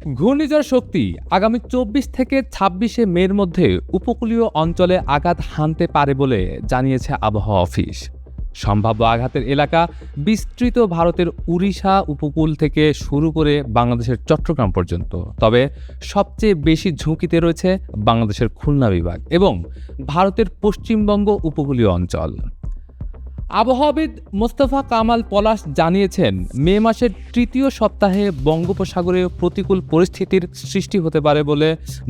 ঘূর্ণিঝড় শক্তি আগামী 24 থেকে 26শে মের মধ্যে উপকূলীয় অঞ্চলে আঘাত হানতে পারে বলে জানিয়েছে আবহাওয়া অফিস। সম্ভাব্য আঘাতের এলাকা বিস্তৃত ভারতের উড়িষ্যা উপকূল থেকে শুরু করে বাংলাদেশের চট্টগ্রাম পর্যন্ত। তবে সবচেয়ে বেশি ঝুঁকিতে রয়েছে বাংলাদেশের খুলনা বিভাগ এবং ভারতের পশ্চিমবঙ্গ উপকূলীয় অঞ্চল। আবহাওয়াবিদ মোস্তফা কামাল পলাশ জানিয়েছেন, মে মাসের তৃতীয় সপ্তাহে বঙ্গোপসাগরে প্রতিকূল পরিস্থিতির সৃষ্টি হতে পারে বলে,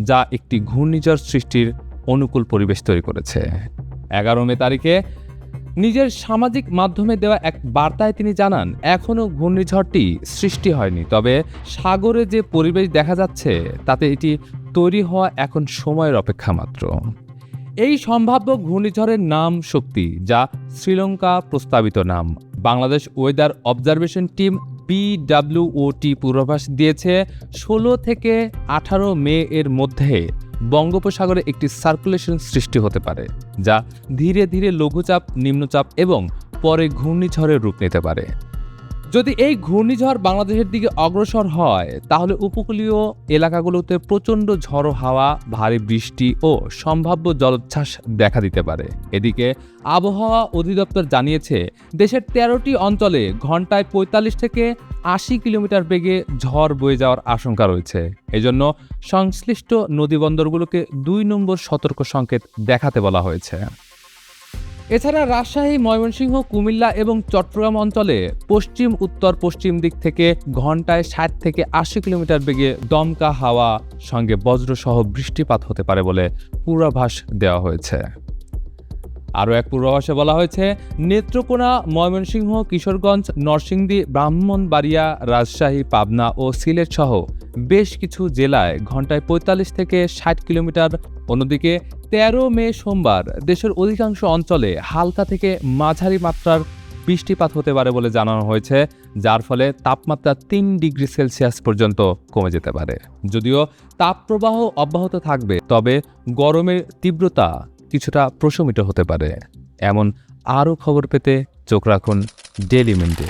যা একটি ঘূর্ণিঝড় সৃষ্টির অনুকূল পরিবেশ তৈরি করেছে। 11 মে তারিখে নিজের সামাজিক মাধ্যমে দেওয়া এক বার্তায় তিনি জানান, এখনও ঘূর্ণিঝড়টি সৃষ্টি হয়নি, তবে সাগরে যে পরিবেশ দেখা যাচ্ছে তাতে এটি তৈরি হওয়া এখন সময়ের অপেক্ষা মাত্র। এই সম্ভাব্য ঘূর্ণিঝড়ের নাম শক্তি, যা শ্রীলঙ্কা প্রস্তাবিত নাম। Bangladesh weather observation team BWOT পূর্বাভাস দিয়েছে 16 থেকে 18 মে এর মধ্যে বঙ্গোপসাগরে একটি সার্কুলেশন সৃষ্টি হতে পারে, যা ধীরে ধীরে লঘুচাপ, নিম্নচাপ এবং পরে ঘূর্ণিঝড়ের রূপ নিতে পারে। যদি এই ঘূর্ণিঝড় বাংলাদেশের দিকে অগ্রসর হয়, তাহলে উপকূলীয় এলাকাগুলোতে প্রচণ্ড ঝড়ো হাওয়া, ভারী বৃষ্টি ও সম্ভাব্য জলোচ্ছ্বাস দেখা দিতে পারে। এদিকে আবহাওয়া অধিদপ্তর জানিয়েছে, দেশের 13টি অঞ্চলে ঘন্টায় 45 থেকে 80 কিলোমিটার বেগে ঝড় বয়ে যাওয়ার আশঙ্কা রয়েছে। এজন্য সংশ্লিষ্ট নদীবন্দরগুলোকে 2 নম্বর সতর্ক সংকেত দেখাতে বলা হয়েছে। এছাড়া রাজশাহী, ময়মনসিংহ, কুমিল্লা এবং চট্টগ্রাম অঞ্চলে পশ্চিম উত্তর পশ্চিম দিক থেকে ঘন্টায় 60 থেকে 80 কিলোমিটার বেগে দমকা হাওয়া সঙ্গে বজ্রসহ বৃষ্টিপাত হতে পারে বলে পূর্বাভাস দেওয়া হয়েছে। আরও এক পূর্বাভাসে বলা হয়েছে, নেত্রকোনা, ময়মনসিংহ, কিশোরগঞ্জ, নরসিংদী, ব্রাহ্মণবাড়িয়া, রাজশাহী, পাবনা ও সিলেট সহ বেশ কিছু জেলায় ঘন্টায় 45 থেকে 60 কিলোমিটার। অন্যদিকে 13 মে সোমবার দেশের অধিকাংশ অঞ্চলে হালকা থেকে মাঝারি মাত্রার বৃষ্টিপাত হতে পারে বলে জানানো হয়েছে, যার ফলে তাপমাত্রা 3 ডিগ্রি সেলসিয়াস পর্যন্ত কমে যেতে পারে। যদিও তাপপ্রবাহ অব্যাহত থাকবে, তবে গরমের তীব্রতা কিছুটা প্রশমিত হতে পারে। এমন আরও খবর পেতে চোখ রাখুন ডেইলি মিন্টে।